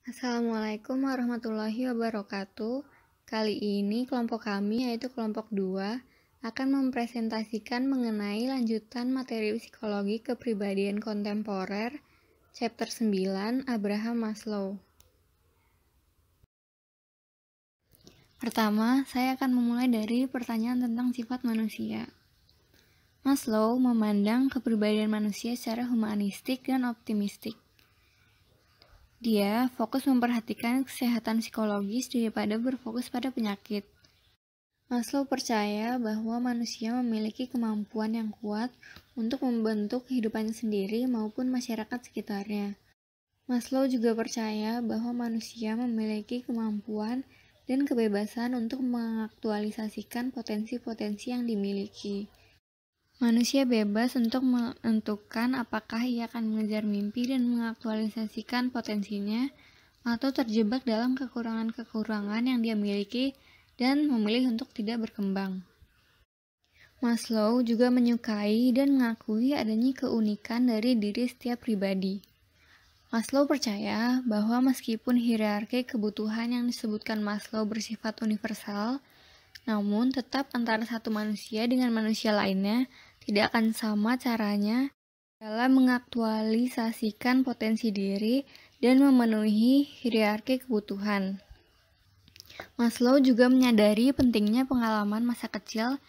Assalamualaikum warahmatullahi wabarakatuh. Kali ini kelompok kami, yaitu kelompok 2, akan mempresentasikan mengenai lanjutan materi psikologi kepribadian kontemporer, chapter 9, Abraham Maslow. Pertama, saya akan memulai dari pertanyaan tentang sifat manusia. Maslow memandang kepribadian manusia secara humanistik dan optimistik. Dia fokus memperhatikan kesehatan psikologis daripada berfokus pada penyakit. Maslow percaya bahwa manusia memiliki kemampuan yang kuat untuk membentuk kehidupannya sendiri maupun masyarakat sekitarnya. Maslow juga percaya bahwa manusia memiliki kemampuan dan kebebasan untuk mengaktualisasikan potensi-potensi yang dimiliki. Manusia bebas untuk menentukan apakah ia akan mengejar mimpi dan mengaktualisasikan potensinya, atau terjebak dalam kekurangan-kekurangan yang dia miliki dan memilih untuk tidak berkembang. Maslow juga menyukai dan mengakui adanya keunikan dari diri setiap pribadi. Maslow percaya bahwa meskipun hierarki kebutuhan yang disebutkan Maslow bersifat universal, namun tetap antara satu manusia dengan manusia lainnya tidak akan sama caranya dalam mengaktualisasikan potensi diri dan memenuhi hierarki kebutuhan. Maslow juga menyadari pentingnya pengalaman masa kecil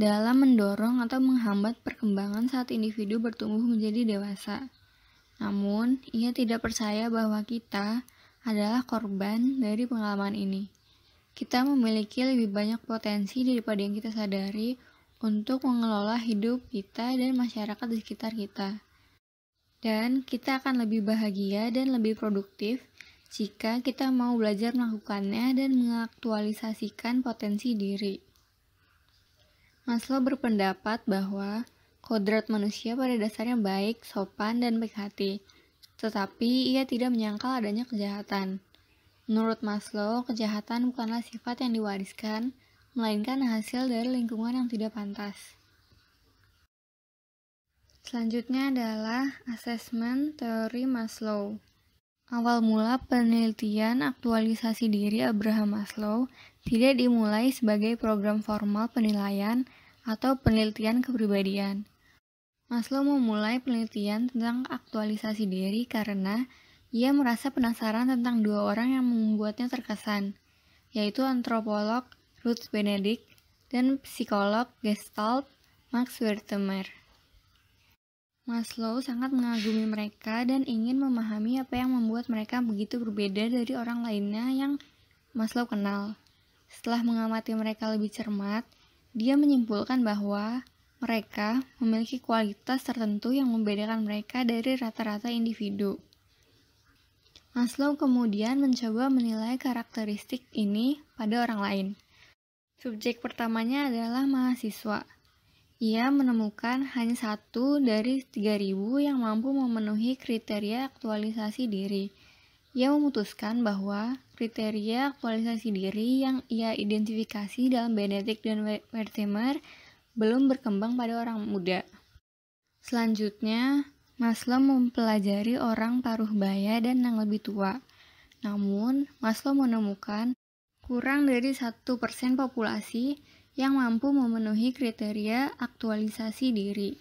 dalam mendorong atau menghambat perkembangan saat individu bertumbuh menjadi dewasa. Namun, ia tidak percaya bahwa kita adalah korban dari pengalaman ini. Kita memiliki lebih banyak potensi daripada yang kita sadari untuk mengelola hidup kita dan masyarakat di sekitar kita. Dan kita akan lebih bahagia dan lebih produktif jika kita mau belajar melakukannya dan mengaktualisasikan potensi diri. Maslow berpendapat bahwa kodrat manusia pada dasarnya baik, sopan, dan baik hati, tetapi ia tidak menyangkal adanya kejahatan. Menurut Maslow, kejahatan bukanlah sifat yang diwariskan, melainkan hasil dari lingkungan yang tidak pantas. Selanjutnya adalah asesmen teori Maslow. Awal mula penelitian aktualisasi diri Abraham Maslow tidak dimulai sebagai program formal penilaian atau penelitian kepribadian. Maslow memulai penelitian tentang aktualisasi diri karena ia merasa penasaran tentang dua orang yang membuatnya terkesan, yaitu antropolog Ruth Benedict dan psikolog Gestalt Max Wertheimer. Maslow sangat mengagumi mereka dan ingin memahami apa yang membuat mereka begitu berbeda dari orang lainnya yang Maslow kenal. Setelah mengamati mereka lebih cermat, dia menyimpulkan bahwa mereka memiliki kualitas tertentu yang membedakan mereka dari rata-rata individu. Maslow kemudian mencoba menilai karakteristik ini pada orang lain. Subjek pertamanya adalah mahasiswa. Ia menemukan hanya 1 dari 3.000 yang mampu memenuhi kriteria aktualisasi diri. Ia memutuskan bahwa kriteria aktualisasi diri yang ia identifikasi dalam Benedict dan Wertheimer belum berkembang pada orang muda. Selanjutnya, Maslow mempelajari orang paruh baya dan yang lebih tua. Namun, Maslow menemukan kurang dari 1% populasi yang mampu memenuhi kriteria aktualisasi diri.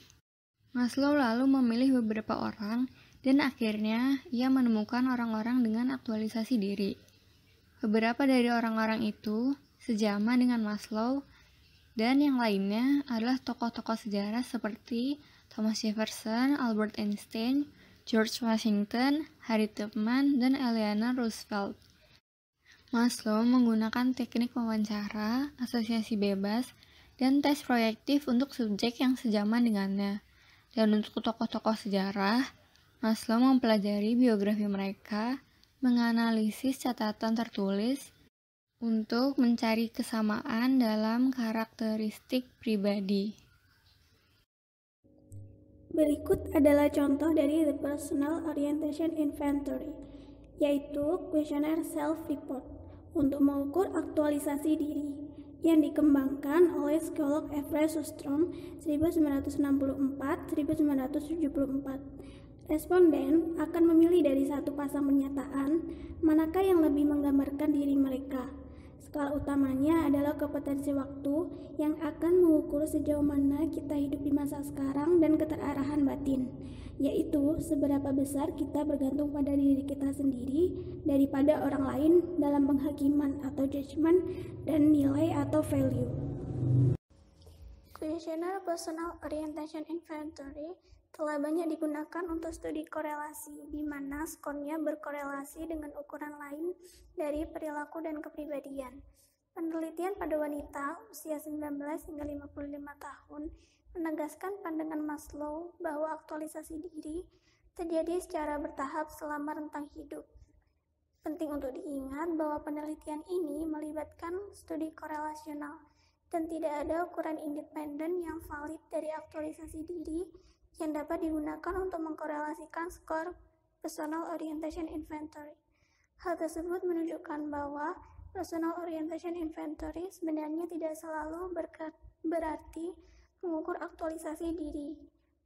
Maslow lalu memilih beberapa orang dan akhirnya ia menemukan orang-orang dengan aktualisasi diri. Beberapa dari orang-orang itu sejaman dengan Maslow dan yang lainnya adalah tokoh-tokoh sejarah seperti Thomas Jefferson, Albert Einstein, George Washington, Harriet Tubman, dan Eleanor Roosevelt. Maslow menggunakan teknik wawancara, asosiasi bebas, dan tes proyektif untuk subjek yang sejaman dengannya. Dan untuk tokoh-tokoh sejarah, Maslow mempelajari biografi mereka, menganalisis catatan tertulis, untuk mencari kesamaan dalam karakteristik pribadi. Berikut adalah contoh dari The Personal Orientation Inventory, yaitu kuesioner self-report untuk mengukur aktualisasi diri yang dikembangkan oleh psikolog Everett Sustrom 1964-1974 Responden akan memilih dari satu pasang pernyataan manakah yang lebih menggambarkan diri mereka. Skala utamanya adalah kompetensi waktu yang akan mengukur sejauh mana kita hidup di masa sekarang dan keterarahan batin, yaitu seberapa besar kita bergantung pada diri kita sendiri daripada orang lain dalam penghakiman atau judgement dan nilai atau value. Questionnaire Personal Orientation Inventory telah banyak digunakan untuk studi korelasi, di mana skornya berkorelasi dengan ukuran lain dari perilaku dan kepribadian. Penelitian pada wanita usia 19 hingga 55 tahun menegaskan pandangan Maslow bahwa aktualisasi diri terjadi secara bertahap selama rentang hidup. Penting untuk diingat bahwa penelitian ini melibatkan studi korelasional dan tidak ada ukuran independen yang valid dari aktualisasi diri yang dapat digunakan untuk mengkorelasikan skor Personal Orientation Inventory. Hal tersebut menunjukkan bahwa Personal Orientation Inventory sebenarnya tidak selalu berarti mengukur aktualisasi diri,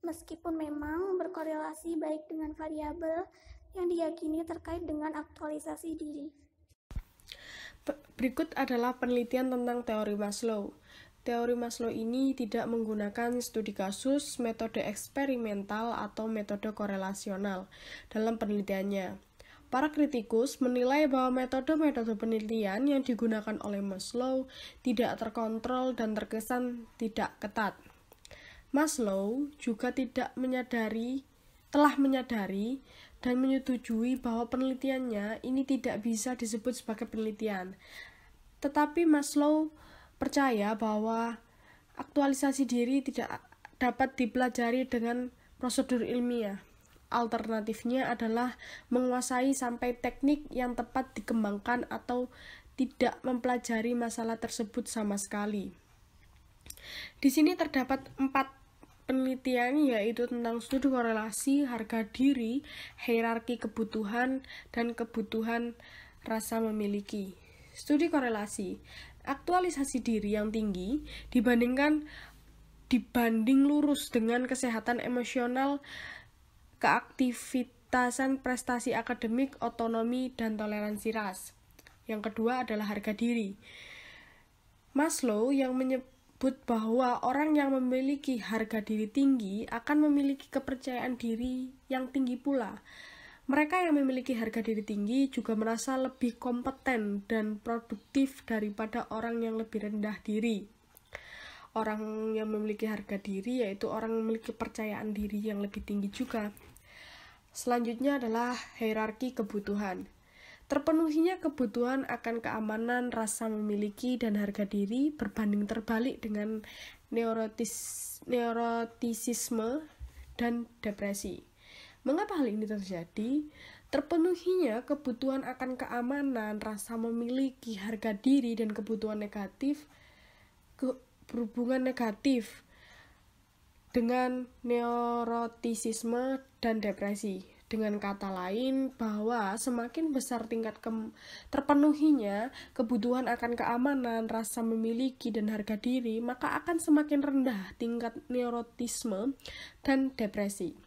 meskipun memang berkorelasi baik dengan variabel yang diyakini terkait dengan aktualisasi diri. Berikut adalah penelitian tentang teori Maslow. Teori Maslow ini tidak menggunakan studi kasus, metode eksperimental, atau metode korelasional dalam penelitiannya. Para kritikus menilai bahwa metode-metode penelitian yang digunakan oleh Maslow tidak terkontrol dan terkesan tidak ketat. Maslow juga telah menyadari dan menyetujui bahwa penelitiannya ini tidak bisa disebut sebagai penelitian. Tetapi Maslow percaya bahwa aktualisasi diri tidak dapat dipelajari dengan prosedur ilmiah. Alternatifnya adalah menguasai sampai teknik yang tepat dikembangkan atau tidak mempelajari masalah tersebut sama sekali. Di sini terdapat 4 penelitian, yaitu tentang studi korelasi, harga diri, hierarki kebutuhan, dan kebutuhan rasa memiliki. Studi korelasi. Aktualisasi diri yang tinggi dibanding lurus dengan kesehatan emosional, keaktivitasan prestasi akademik, otonomi, dan toleransi ras. Yang kedua adalah harga diri. Maslow yang menyebut bahwa orang yang memiliki harga diri tinggi akan memiliki kepercayaan diri yang tinggi pula. Mereka yang memiliki harga diri tinggi juga merasa lebih kompeten dan produktif daripada orang yang lebih rendah diri. Orang yang memiliki harga diri yaitu orang yang memiliki kepercayaan diri yang lebih tinggi juga. Selanjutnya adalah hierarki kebutuhan. Terpenuhinya kebutuhan akan keamanan, rasa memiliki, dan harga diri berbanding terbalik dengan neurotisisme dan depresi. Mengapa hal ini terjadi? Terpenuhinya kebutuhan akan keamanan, rasa memiliki, harga diri, dan kebutuhan negatif berhubungan negatif dengan neurotisisme dan depresi. Dengan kata lain, bahwa semakin besar tingkat terpenuhinya kebutuhan akan keamanan, rasa memiliki, dan harga diri, maka akan semakin rendah tingkat neurotisme dan depresi.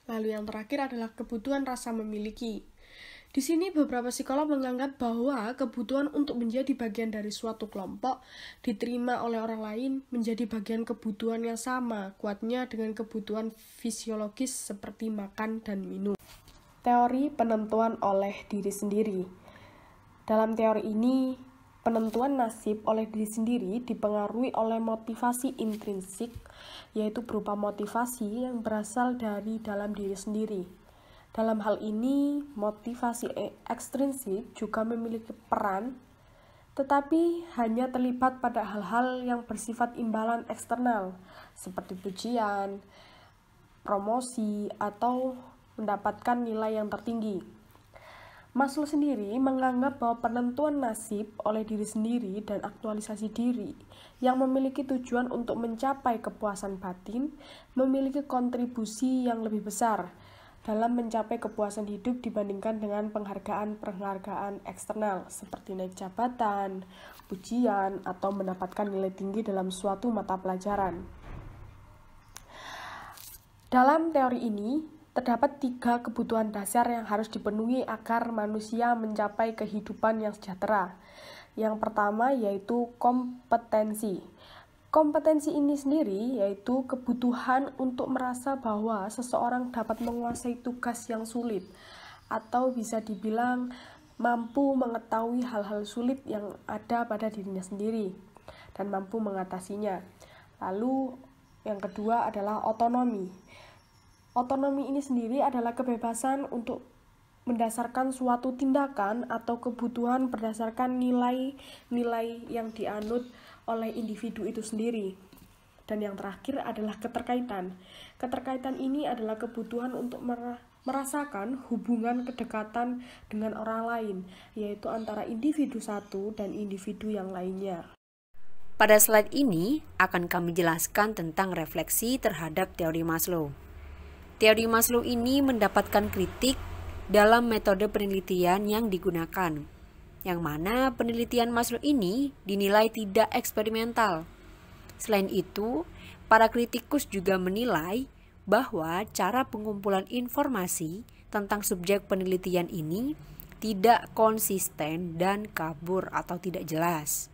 Lalu yang terakhir adalah kebutuhan rasa memiliki. Di sini beberapa psikolog menganggap bahwa kebutuhan untuk menjadi bagian dari suatu kelompok diterima oleh orang lain menjadi bagian kebutuhan yang sama kuatnya dengan kebutuhan fisiologis seperti makan dan minum. Teori penentuan oleh diri sendiri. Dalam teori ini, penentuan nasib oleh diri sendiri dipengaruhi oleh motivasi intrinsik, yaitu berupa motivasi yang berasal dari dalam diri sendiri. Dalam hal ini, motivasi ekstrinsik juga memiliki peran, tetapi hanya terlibat pada hal-hal yang bersifat imbalan eksternal, seperti pujian, promosi, atau mendapatkan nilai yang tertinggi. Maslow sendiri menganggap bahwa penentuan nasib oleh diri sendiri dan aktualisasi diri yang memiliki tujuan untuk mencapai kepuasan batin memiliki kontribusi yang lebih besar dalam mencapai kepuasan hidup dibandingkan dengan penghargaan-penghargaan eksternal seperti naik jabatan, pujian, atau mendapatkan nilai tinggi dalam suatu mata pelajaran. Dalam teori ini, Terdapat 3 kebutuhan dasar yang harus dipenuhi agar manusia mencapai kehidupan yang sejahtera. Yang pertama yaitu kompetensi. Kompetensi ini sendiri yaitu kebutuhan untuk merasa bahwa seseorang dapat menguasai tugas yang sulit, atau bisa dibilang mampu mengetahui hal-hal sulit yang ada pada dirinya sendiri dan mampu mengatasinya. Lalu yang kedua adalah otonomi. Otonomi ini sendiri adalah kebebasan untuk mendasarkan suatu tindakan atau kebutuhan berdasarkan nilai-nilai yang dianut oleh individu itu sendiri. Dan yang terakhir adalah keterkaitan. Keterkaitan ini adalah kebutuhan untuk merasakan hubungan kedekatan dengan orang lain, yaitu antara individu satu dan individu yang lainnya. Pada slide ini akan kami jelaskan tentang refleksi terhadap teori Maslow. Teori Maslow ini mendapatkan kritik dalam metode penelitian yang digunakan, yang mana penelitian Maslow ini dinilai tidak eksperimental. Selain itu, para kritikus juga menilai bahwa cara pengumpulan informasi tentang subjek penelitian ini tidak konsisten dan kabur atau tidak jelas.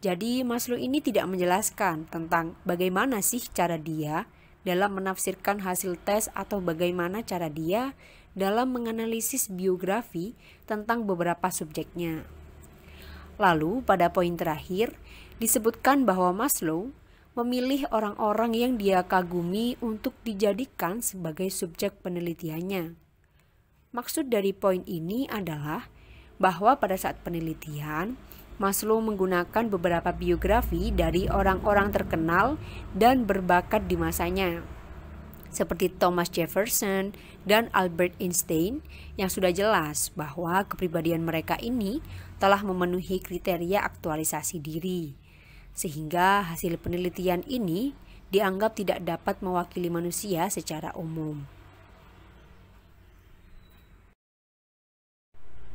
Jadi Maslow ini tidak menjelaskan tentang bagaimana sih cara dia dalam menafsirkan hasil tes atau bagaimana cara dia dalam menganalisis biografi tentang beberapa subjeknya. Lalu pada poin terakhir disebutkan bahwa Maslow memilih orang-orang yang dia kagumi untuk dijadikan sebagai subjek penelitiannya. Maksud dari poin ini adalah bahwa pada saat penelitian Maslow menggunakan beberapa biografi dari orang-orang terkenal dan berbakat di masanya, seperti Thomas Jefferson dan Albert Einstein, yang sudah jelas bahwa kepribadian mereka ini telah memenuhi kriteria aktualisasi diri, sehingga hasil penelitian ini dianggap tidak dapat mewakili manusia secara umum.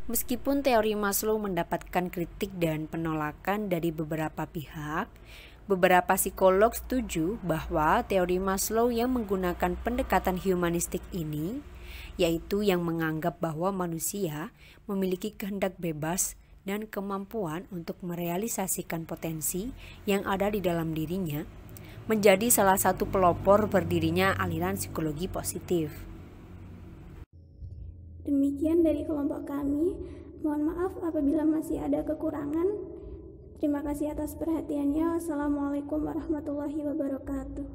Meskipun teori Maslow mendapatkan kritik dan penolakan dari beberapa pihak, beberapa psikolog setuju bahwa teori Maslow yang menggunakan pendekatan humanistik ini, yaitu yang menganggap bahwa manusia memiliki kehendak bebas dan kemampuan untuk merealisasikan potensi yang ada di dalam dirinya, menjadi salah satu pelopor berdirinya aliran psikologi positif. Demikian dari kelompok kami. Mohon maaf apabila masih ada kekurangan. Terima kasih atas perhatiannya. Wassalamualaikum warahmatullahi wabarakatuh.